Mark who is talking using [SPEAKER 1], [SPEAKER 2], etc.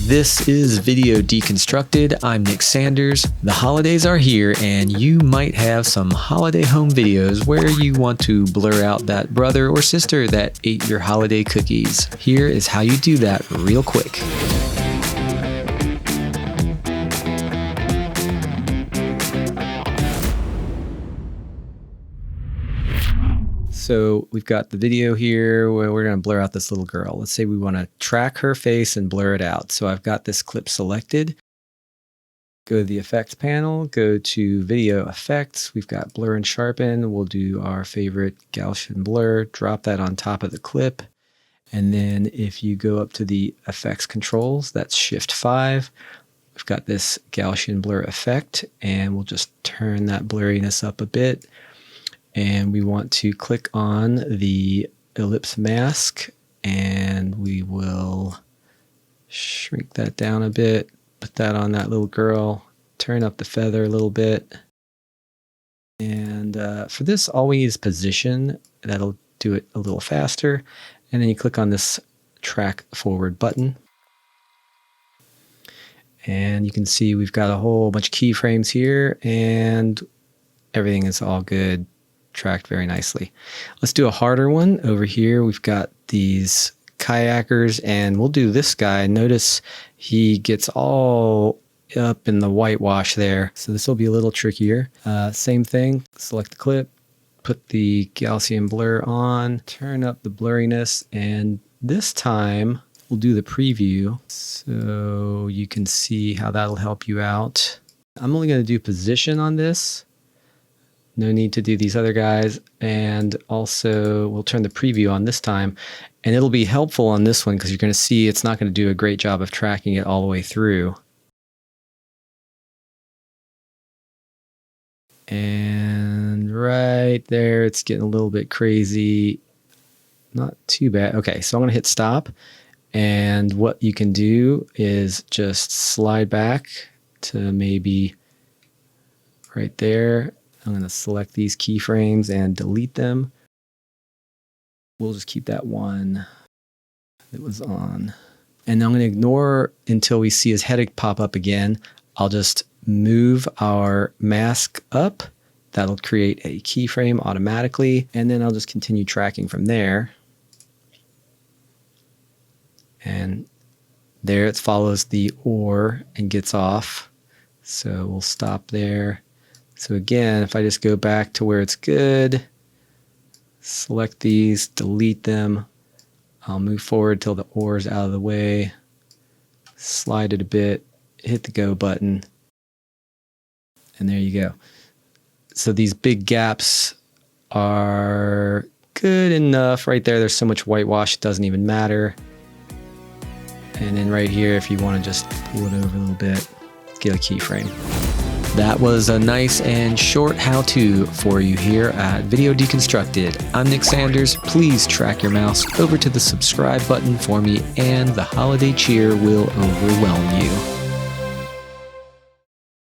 [SPEAKER 1] This is Video Deconstructed. I'm Nick Sanders. The holidays are here and you might have some holiday home videos where you want to blur out that brother or sister that ate your holiday cookies. Here is how you do that real quick. So we've got the video here where we're going to blur out this little girl. Let's say we want to track her face and blur it out. So I've got this clip selected. Go to the effects panel, go to video effects. We've got blur and sharpen. We'll do our favorite Gaussian blur, drop that on top of the clip. And then if you go up to the effects controls, that's Shift 5. We've got this Gaussian blur effect, and we'll just turn that blurriness up a bit. And we want to click on the ellipse mask, and we will shrink that down a bit, put that on that little girl, turn up the feather a little bit. And for this, all we need is position. That'll do it a little faster. And then you click on this track forward button. And you can see we've got a whole bunch of keyframes here, and everything is all good. Tracked very nicely. Let's do a harder one. Over here we've got these kayakers, and we'll do this guy. Notice he gets all up in the whitewash there, so this will be a little trickier. Same thing, select the clip, put the Gaussian blur on, turn up the blurriness, and this time we'll do the preview so you can see how that'll help you out. I'm only going to do position on this. No need to do these other guys. And also we'll turn the preview on this time, and it'll be helpful on this one because you're going to see it's not going to do a great job of tracking it all the way through. And right there, it's getting a little bit crazy. Not too bad. Okay, so I'm going to hit stop. And what you can do is just slide back to maybe right there. I'm going to select these keyframes and delete them. We'll just keep that one that was on. And I'm going to ignore until we see his head pop up again. I'll just move our mask up. That'll create a keyframe automatically. And then I'll just continue tracking from there. And there it follows the or and gets off. So we'll stop there. So again, if I just go back to where it's good, select these, delete them, I'll move forward till the or is out of the way, slide it a bit, hit the go button, and there you go. So these big gaps are good enough. Right there, there's so much whitewash, it doesn't even matter. And then right here, if you want to just pull it over a little bit, get a keyframe. That was a nice and short how-to for you here at Video Deconstructed. I'm Nick Sanders. Please track your mouse over to the subscribe button for me, and the holiday cheer will overwhelm you.